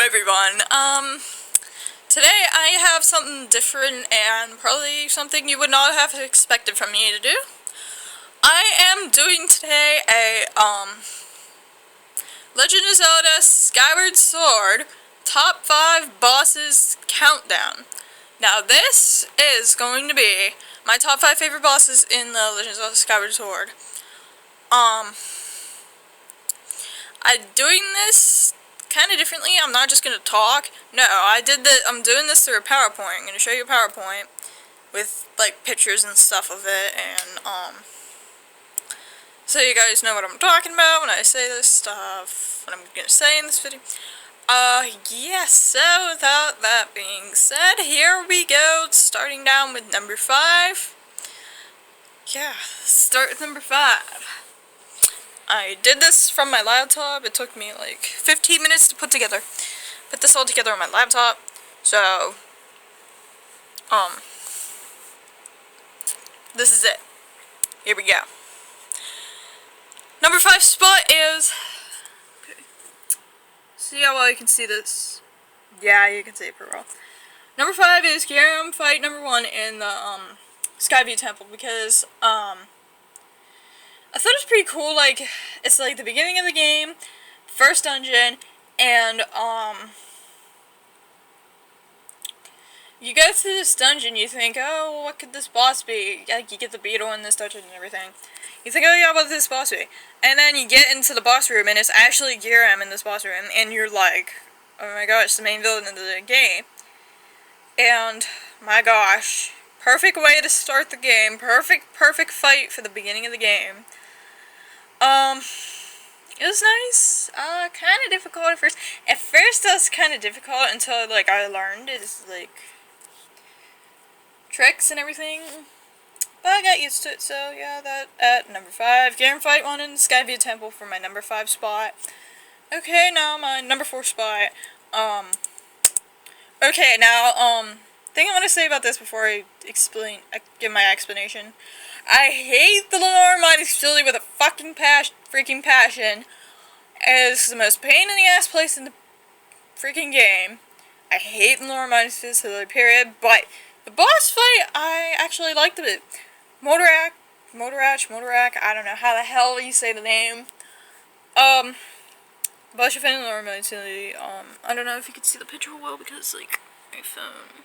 everyone. Today I have something different and probably something you would not have expected from me to do. I am doing today a, Legend of Zelda Skyward Sword Top 5 Bosses Countdown. Now this is going to be my top 5 favorite bosses in the Legend of Zelda Skyward Sword. I'm doing this kind of differently. I'm not just gonna talk. No, I'm doing this through a PowerPoint. I'm gonna show you a PowerPoint with like pictures and stuff of it, and so you guys know what I'm talking about when I say this stuff, what I'm gonna say in this video. Yes, so without that being said, here we go, starting down with number 5. Yeah, start with number 5. I did this from my laptop. It took me like 15 minutes to put this all together on my laptop. So, this is it. Here we go. Number 5 spot is, okay. See how well you can see this? Yeah, you can see it pretty well. Number 5 is Garam fight number 1 in the, Skyview Temple, because, I thought it was pretty cool. Like, it's like the beginning of the game, first dungeon, and, you go through this dungeon, you think, oh, what could this boss be? Like, you get the beetle in this dungeon and everything. You think, oh yeah, what could this boss be? And then you get into the boss room, and it's actually Garam in this boss room, and you're like, oh my gosh, the main villain of the game. And, my gosh, perfect way to start the game, perfect fight for the beginning of the game. It was nice, kind of difficult at first. At first it was kind of difficult until, like, I learned it's, like, tricks and everything. But I got used to it, so yeah, that at number 5. Garam fight 1 in the Skyview Temple for my number 5 spot. Okay, now my number 4 spot. Okay, now, thing I want to say about this before I give my explanation. I hate the Lenore Mining Facility with a fucking freaking passion. It's the most pain in the ass place in the freaking game. I hate the Lenore Mining Facility, period. But the boss fight, I actually liked it. Motorak, I don't know how the hell you say the name. Boss fight in the Lenore Mining Facility. I don't know if you can see the picture well because, like, my phone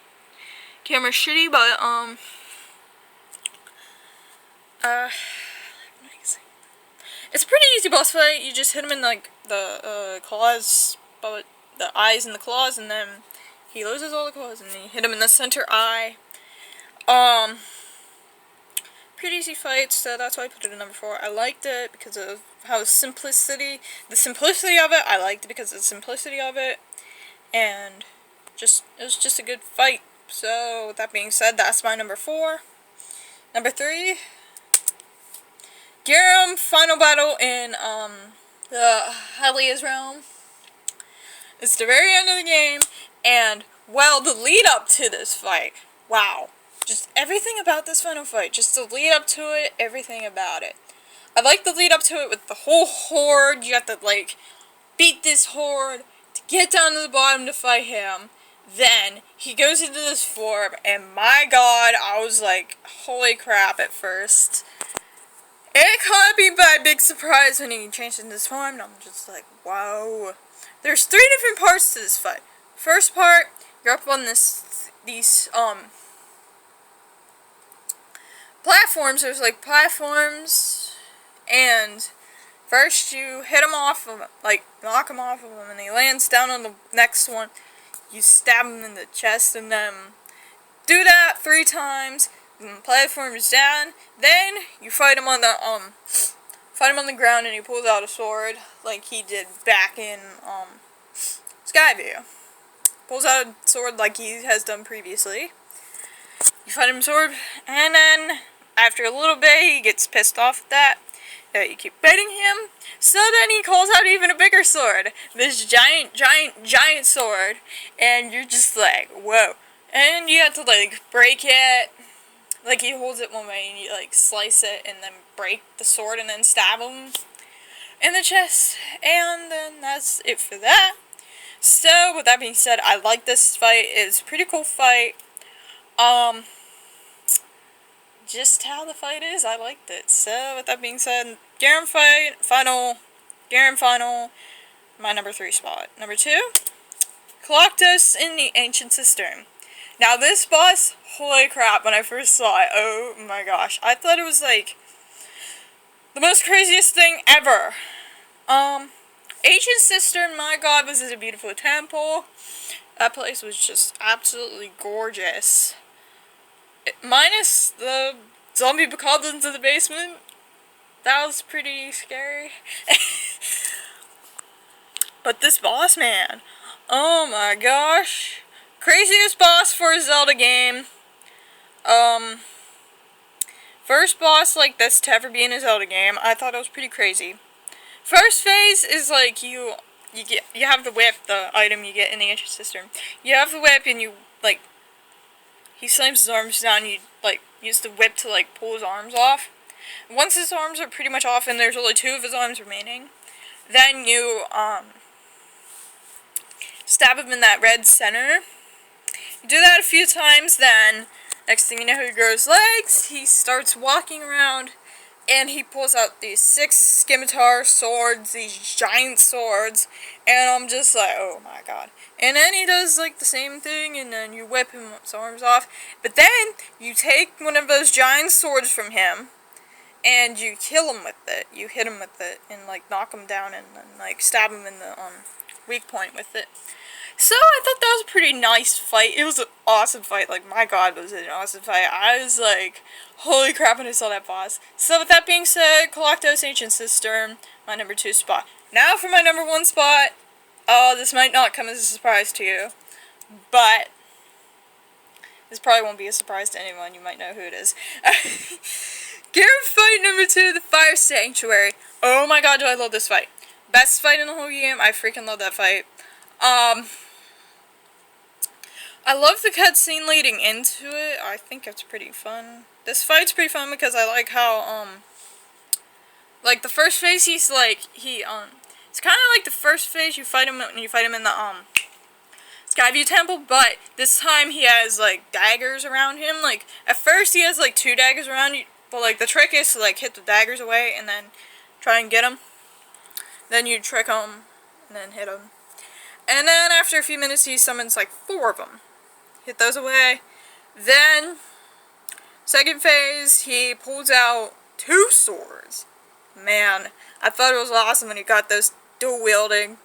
camera's shitty, but, it's a pretty easy boss fight. You just hit him in, like, the, claws, but the eyes and the claws, and then he loses all the claws, and you hit him in the center eye. Pretty easy fight, so that's why I put it in number 4. I liked it because of how the simplicity of it, I liked it because of the simplicity of it, and it was just a good fight. So, with that being said, that's my number 4. Number 3, Garam final battle in, the Hylia's realm. It's the very end of the game, and, well, the lead up to this fight, wow. Just everything about this final fight, just the lead up to it, everything about it. I like the lead up to it with the whole horde. You have to, like, beat this horde to get down to the bottom to fight him. Then, he goes into this form, and my god, I was like, holy crap at first. It caught me by a big surprise when he changed into this form, and I'm just like, wow. There's 3 different parts to this fight. First part, you're up on these platforms. There's, like, platforms, and first you hit him off of, like, knock him off of him, and he lands down on the next one. You stab him in the chest, and then do that 3 times. And the platform is down. Then you fight him on the ground, and he pulls out a sword like he did back in Skyview. Pulls out a sword like he has done previously. You fight him with a sword, and then after a little bit, he gets pissed off at that. You keep fighting him. So then he calls out even a bigger sword. This giant sword. And you're just like, whoa. And you have to, like, break it. Like, he holds it one way and you, like, slice it and then break the sword and then stab him in the chest. And then that's it for that. So, with that being said, I like this fight. It's a pretty cool fight. Just how the fight is, I liked it. So, with that being said, Garen final, my number 3 spot. Number 2, Galactus in the Ancient Cistern. Now, this boss, holy crap, when I first saw it, oh my gosh, I thought it was like the most craziest thing ever. Ancient Cistern, my god, was it a beautiful temple. That place was just absolutely gorgeous. Minus the zombie goblins in the basement. That was pretty scary. But this boss, man. Oh my gosh. Craziest boss for a Zelda game. First boss like this to ever be in a Zelda game. I thought it was pretty crazy. First phase is like you have the whip, the item you get in the Ancient Cistern. You have the whip and you like he slams his arms down, you like use the whip to like pull his arms off. Once his arms are pretty much off and there's only 2 of his arms remaining, then you stab him in that red center. You do that a few times, then next thing you know, he grows legs, he starts walking around, and he pulls out these 6 scimitar swords, these giant swords, and I'm just like, oh my god. And then he does like the same thing, and then you whip his arms off, but then you take one of those giant swords from him, and you kill him with it. You hit him with it, and like knock him down, and then like stab him in the weak point with it. So I thought that was a pretty nice fight. It was an awesome fight. Like, my god, was it an awesome fight. I was like, holy crap when I saw that boss. So with that being said, Galactus Ancient Cistern, my number 2 spot. Now for my number 1 spot. Oh, this might not come as a surprise to you, but this probably won't be a surprise to anyone. You might know who it is. Garen fight number 2, the Fire Sanctuary. Oh my god, do I love this fight. Best fight in the whole game. I freaking love that fight. I love the cutscene leading into it. I think it's pretty fun. This fight's pretty fun because I like how, like the first phase it's kind of like the first phase you fight him in the, Skyview Temple, but this time he has, like, daggers around him. Like, at first he has, like, 2 daggers around you, but, like, the trick is to, like, hit the daggers away and then try and get him. Then you trick him and then hit him. And then after a few minutes he summons, like, 4 of them. Hit those away. Then, second phase, he pulls out 2 swords. Man, I thought it was awesome when he got those dual wielding.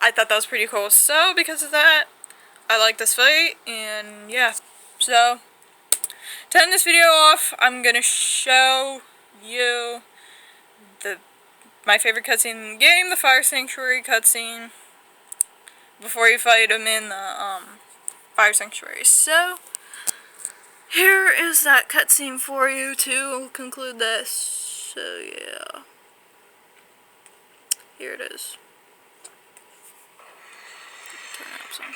I thought that was pretty cool. So, because of that, I like this fight, and yeah. So, to end this video off, I'm gonna show you my favorite cutscene in the game, the Fire Sanctuary cutscene, before you fight him in the, Fire Sanctuary. So, here is that cutscene for you to conclude this. So, yeah. Here it is. Turn it up some.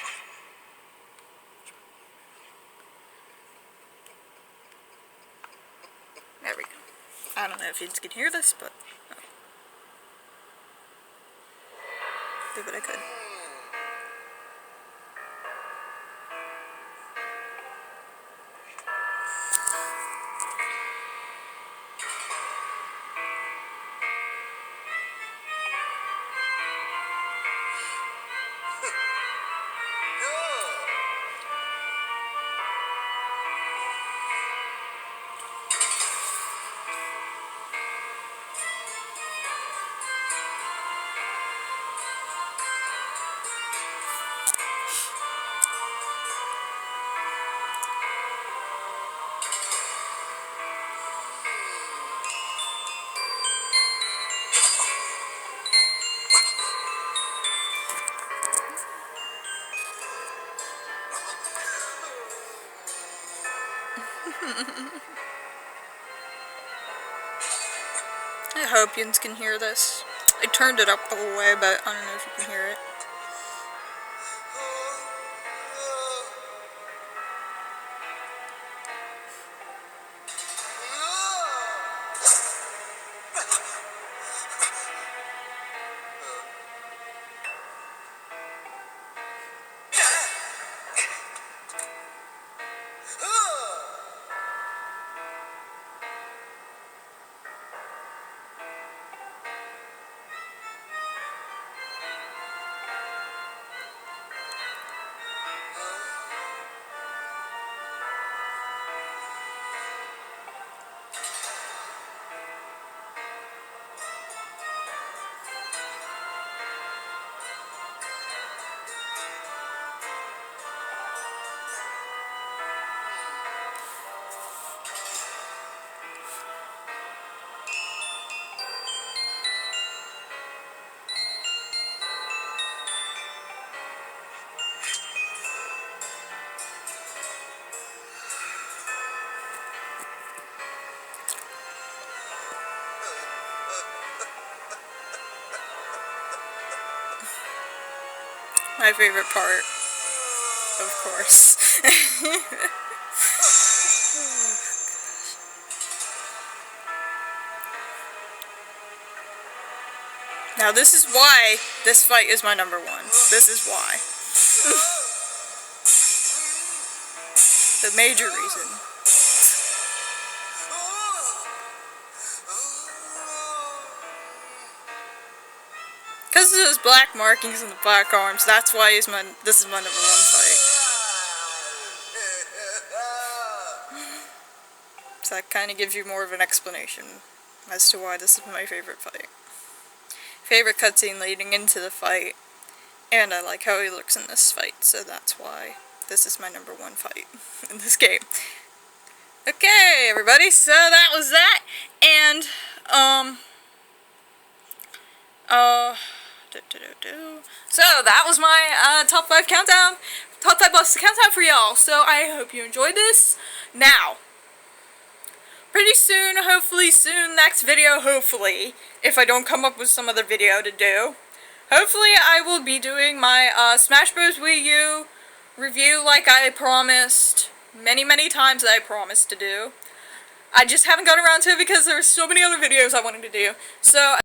There we go. I don't know if you can hear this, but did what I could. I hope you can hear this. I turned it up the whole way, but I don't know if you can hear it. my favorite part, of course. Now this is why this fight is my number one. This is why. The major reason. Because of those black markings and the black arms, that's why this is my number one fight. So that kind of gives you more of an explanation as to why this is my favorite fight. Favorite cutscene leading into the fight, and I like how he looks in this fight, so that's why this is my number one fight in this game. Okay, everybody, so that was that, and, so that was my, top 5 countdown, top 5 boss countdown for y'all, so I hope you enjoyed this. Now, pretty soon, hopefully soon, next video, hopefully, if I don't come up with some other video to do, hopefully I will be doing my, Smash Bros. Wii U review like I promised, many times that I promised to do. I just haven't got around to it because there were so many other videos I wanted to do, so